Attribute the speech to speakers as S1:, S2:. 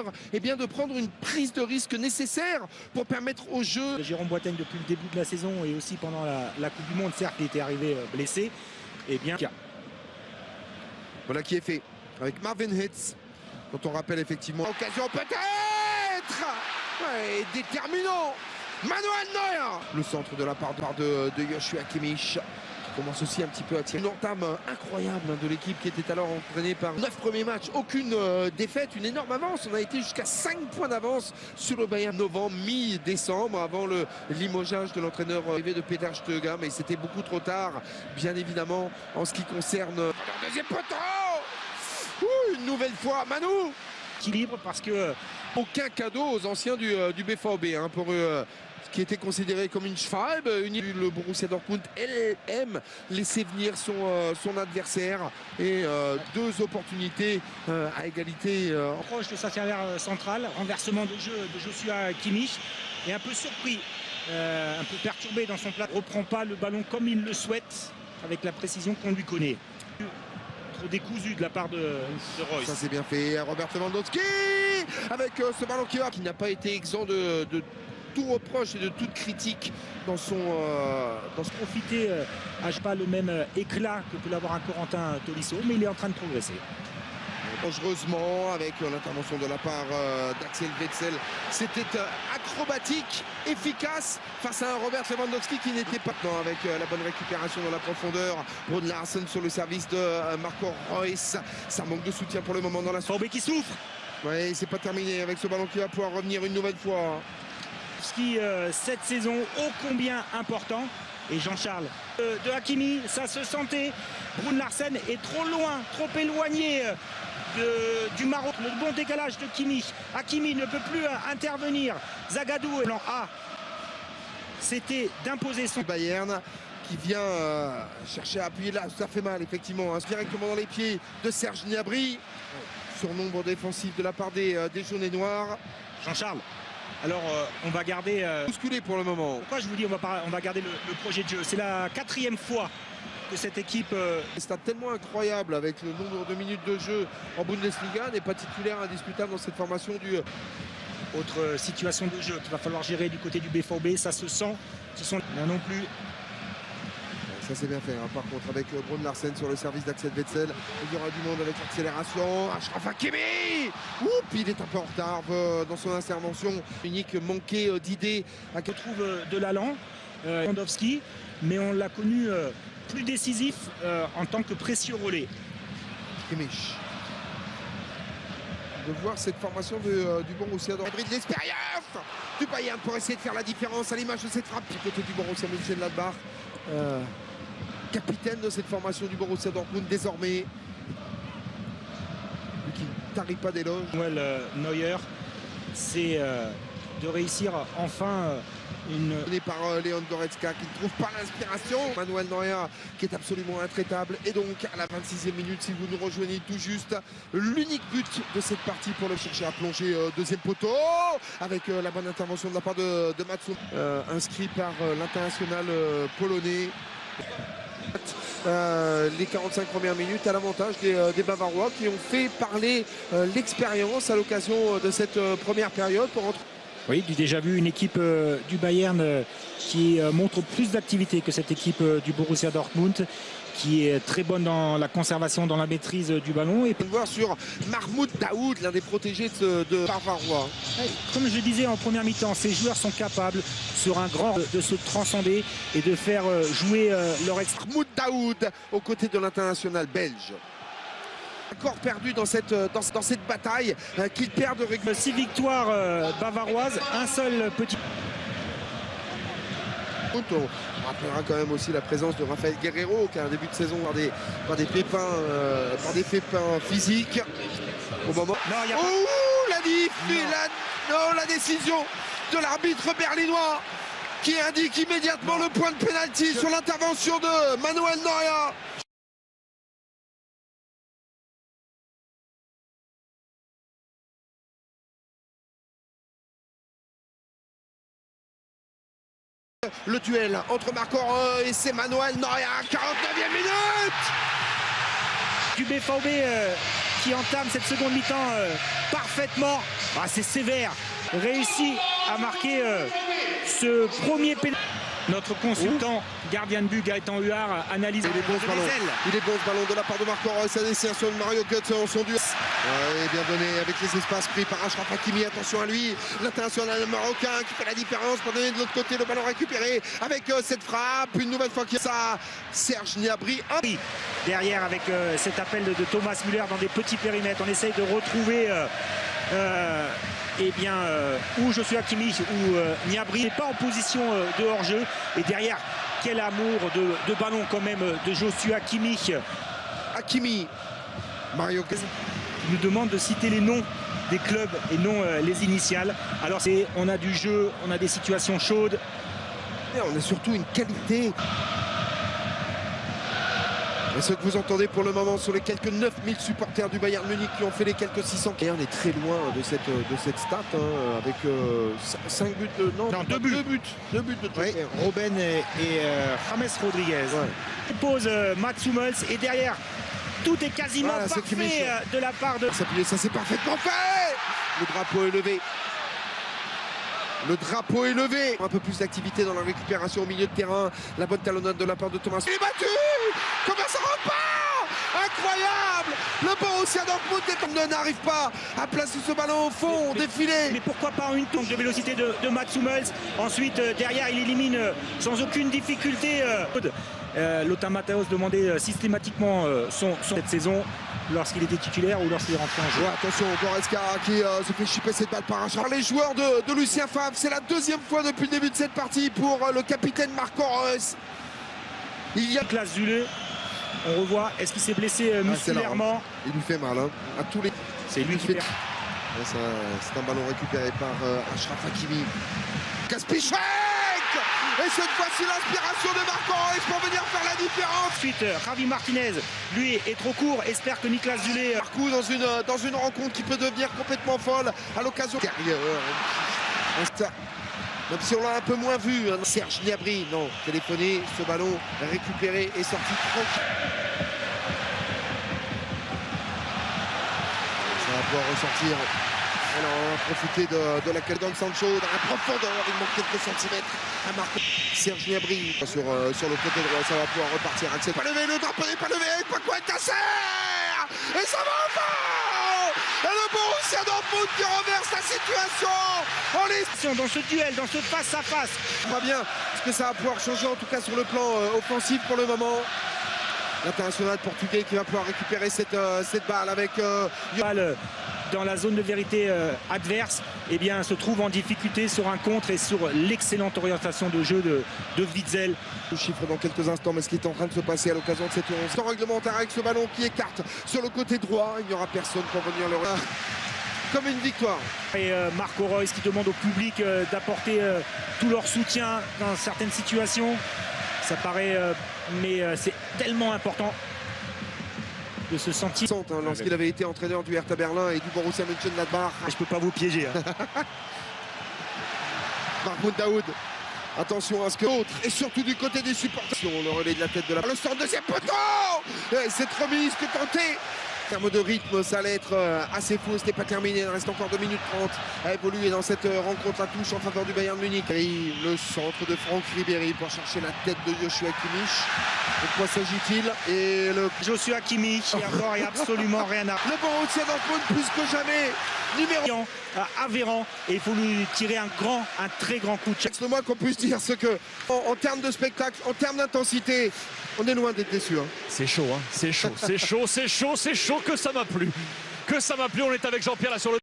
S1: entraîneur eh bien, de prendre une prise de risque nécessaire pour permettre au jeu.
S2: Jérôme Boateng depuis le début de la saison et aussi pendant la Coupe du Monde, certes il était arrivé blessé, et bien.
S1: Voilà qui est fait avec Marvin Hitz. Quand on rappelle effectivement occasion peut-être ouais, déterminant Manuel Neuer. Le centre de la part de Joshua Kimmich commence aussi un petit peu à tirer. Une entame incroyable de l'équipe qui était alors entraînée par 9 premiers matchs, aucune défaite, une énorme avance. On a été jusqu'à 5 points d'avance sur le Bayern novembre, mi-décembre, avant le limogeage de l'entraîneur arrivé de Peter Stöger, mais c'était beaucoup trop tard, bien évidemment, en ce qui concerne leur deuxième poteau. Une nouvelle fois, Manu.
S2: Équilibre parce que
S1: aucun cadeau aux anciens du BVB hein, pour ce qui était considéré comme une Schwalbe. Le Borussia Dortmund aime laisser venir son adversaire et deux opportunités à égalité.
S2: Proche de sa carrière centrale, renversement de jeu de Joshua Kimmich et un peu surpris, un peu perturbé dans son plat. Reprend pas le ballon comme il le souhaite avec la précision qu'on lui connaît. Trop décousu de la part de Reus.
S1: Ça c'est bien fait, Robert Lewandowski avec ce ballon qui n'a pas été exempt de tout reproche et de toute critique dans son
S2: profiter n'a pas le même éclat que peut l'avoir un Corentin Tolisso, mais il est en train de progresser.
S1: Dangereusement avec l'intervention de la part d'Axel Witsel. C'était acrobatique, efficace face à un Robert Lewandowski qui n'était pas dedans avec la bonne récupération dans la profondeur. Brun Larsen sur le service de Marco Reus. Ça manque de soutien pour le moment dans la
S2: Forbé qui souffre.
S1: Oui, c'est pas terminé avec ce ballon qui va pouvoir revenir une nouvelle fois.
S2: Qui cette saison ô combien important. Et Jean-Charles de Hakimi, ça se sentait. Brun Larsen est trop loin, trop éloigné du Maroc. Le bon décalage de Kimmich. Hakimi ne peut plus intervenir. Zagadou, plan A, c'était d'imposer son
S1: Bayern qui vient chercher à appuyer là. Ça fait mal effectivement, hein, directement dans les pieds de Serge Gnabry. Surnombre défensif de la part des jaunes et noirs.
S2: Jean-Charles. Alors on va garder
S1: bousculé pour le moment.
S2: Pourquoi je vous dis on va garder le projet de jeu. C'est la 4e fois que cette équipe
S1: c'est tellement incroyable avec le nombre de minutes de jeu en Bundesliga, n'est pas titulaire indiscutable dans cette formation du
S2: autre situation de jeu qu'il va falloir gérer du côté du BVB. Ça se sent, ce sont là non plus.
S1: Ça c'est bien fait hein. Par contre avec Brun Larsen sur le service d'Axel Witsel, il y aura du monde avec l'accélération. Achraf Hakimi, il est un peu en retard dans son intervention. Unique manqué d'idées.
S2: On trouve de l'allant, Lewandowski, mais on l'a connu plus décisif en tant que précieux relais.
S1: Kimmich. De voir cette formation du Borussia Dortmund, de l'expérience du Bayern pour essayer de faire la différence à l'image de cette frappe du côté du Borussia Mönchengladbach. Capitaine de cette formation du Borussia Dortmund désormais, lui qui ne tarit pas d'éloge.
S2: Manuel Neuer, c'est de réussir enfin une
S1: donnée par Leon Goretzka qui ne trouve pas l'inspiration. Manuel Neuer qui est absolument intraitable. Et donc à la 26e minute, si vous nous rejoignez tout juste, l'unique but de cette partie pour le chercher à plonger deuxième poteau avec la bonne intervention de la part de Matson, inscrit par l'international polonais. Les 45 premières minutes à l'avantage des Bavarois qui ont fait parler l'expérience à l'occasion de cette première période pour entrer.
S2: Oui, du déjà vu, une équipe du Bayern qui montre plus d'activité que cette équipe du Borussia Dortmund, qui est très bonne dans la conservation, dans la maîtrise du ballon. Et
S1: on peut voir sur Mahmoud Daoud, l'un des protégés de Bavarois.
S2: Comme je le disais en première mi-temps, ces joueurs sont capables sur un grand de se transcender et de faire jouer leur extra.
S1: Mahmoud Daoud aux côtés de l'international belge. Encore perdu dans cette bataille qu'il perd de régulièrement.
S2: 6 victoires bavaroises, un seul petit.
S1: On rappellera quand même aussi la présence de Rafael Guerreiro qui a un début de saison par des pépins physiques au moment.
S2: Non,
S1: la décision de l'arbitre berlinois qui indique immédiatement le point de pénalty sur l'intervention de Manuel Neuer. Le duel entre Marco Reus et Manuel Neuer, 49e minute.
S2: Du BVB qui entame cette seconde mi-temps parfaitement. Ah, c'est sévère. Réussit à marquer ce premier pénalty. Notre consultant gardien de but Gaëtan Huard analyse.
S1: Il est bon ce ballon. Il est bon ce ballon de la part de Marco Reus. Ça dessert sur Mario Götze en son duel. Ouais, bien donné avec les espaces pris par Achraf Hakimi. Attention à lui. L'international marocain qui fait la différence pour donner de l'autre côté le ballon récupéré avec cette frappe. Une nouvelle fois qu'il y a ça. Serge Gnabry.
S2: Derrière avec cet appel de Thomas Müller dans des petits périmètres. On essaye de retrouver ou Joshua Kimmich ou Gnabry n'est pas en position de hors-jeu. Et derrière, quel amour de ballon quand même de Joshua Kimmich.
S1: Hakimi, Mario Götze
S2: nous demande de citer les noms des clubs et non les initiales. Alors on a du jeu, on a des situations chaudes.
S1: Et on a surtout une qualité. Et ce que vous entendez pour le moment sur les quelques 9000 supporters du Bayern Munich qui ont fait les quelques 600. Et on est très loin de cette stat avec 5 buts de... Non,
S2: 2 buts.
S1: 2 buts de
S2: oui, Robben et James Rodriguez. Ouais. Il pose Mats Hummels et derrière tout est quasiment parfait de la part de...
S1: Ça c'est parfaitement fait. Le drapeau est levé. Le drapeau est levé. Un peu plus d'activité dans la récupération au milieu de terrain. La bonne talonnade de la part de Thomas. Il est battu. Comment ça repart? Incroyable. Le Borussia Dortmund n'arrive pas à placer ce ballon au fond, défilé.
S2: Mais pourquoi pas une tour de vélocité de Mats Hummels. Ensuite, derrière, il élimine sans aucune difficulté. Lothar Matthäus demandait systématiquement cette saison lorsqu'il était titulaire ou lorsqu'il rentrait en jeu.
S1: Ouais, attention, Goretzka qui se fait chipper cette balle par Achraf. Les joueurs de Lucien Favre, c'est la deuxième fois depuis le début de cette partie pour le capitaine Marco Reus. Il y a
S2: Niklas Süle, on revoit, est-ce qu'il s'est blessé musculairement?
S1: Il lui fait mal, à tous les...
S2: C'est lui qui perd.
S1: C'est un ballon récupéré par Achraf Hakimi. Kaspichek. Et cette fois-ci, l'inspiration de Marco Reus pour venir faire la différence.
S2: Ensuite, Javi Martinez, lui, est trop court. Espère que Niklas Süle...
S1: Marcou dans une rencontre qui peut devenir complètement folle à l'occasion. Même si on l'a un peu moins vu. Serge Gnabry, non, téléphoné, ce ballon récupéré et sorti tranquille. Ça va pouvoir ressortir. Alors, on va profiter de la Keldon Sancho dans la profondeur. Il manque quelques centimètres à Marco. Serge Gnabry sur le côté droit. Ça va pouvoir repartir. Axel pas levé, le drapeau n'est pas levé. Quoi Casser. Et ça va au fond. Et le Borussia Dortmund qui renverse la situation.
S2: Dans ce duel, dans ce face-à-face.
S1: Pas bien ce que ça va pouvoir changer en tout cas sur le plan offensif pour le moment. L'international portugais qui va pouvoir récupérer cette balle avec...
S2: dans la zone de vérité adverse, eh bien, se trouve en difficulté sur un contre et sur l'excellente orientation de jeu de Witzel.
S1: Le chiffre dans quelques instants, mais ce qui est en train de se passer à l'occasion de cette temps réglementaire avec ce ballon qui écarte sur le côté droit. Il n'y aura personne pour venir le comme une victoire.
S2: Et Marco Reus qui demande au public d'apporter tout leur soutien dans certaines situations. Ça paraît, mais c'est tellement important de se sentir...
S1: Lorsqu'il avait été entraîneur du Hertha Berlin et du Borussia Mönchengladbach.
S2: Je peux pas vous piéger.
S1: Mahmoud Daoud. Attention à ce que l'autre, et surtout du côté des supporters. Le relais de la tête de la... Le centre, deuxième poteau. Cette remise que tentée. En termes de rythme, ça allait être assez fou. Ce n'est pas terminé. Il reste encore 2 minutes 30 à évoluer dans cette rencontre à touche en faveur du Bayern Munich. Et le centre de Franck Ribéry pour chercher la tête de Joshua Kimmich. De quoi s'agit-il? Et le
S2: Joshua Kimmich, il n'y a absolument rien à...
S1: Le Borussia Dortmund plus que jamais. Numéro
S2: Avérant, et il faut lui tirer un très grand coup de chasse.
S1: Le moins qu'on puisse dire, c'est que en termes de spectacle, en termes d'intensité, on est loin d'être déçu.
S3: C'est chaud, c'est chaud, c'est chaud que ça m'a plu. On est avec Jean-Pierre là sur le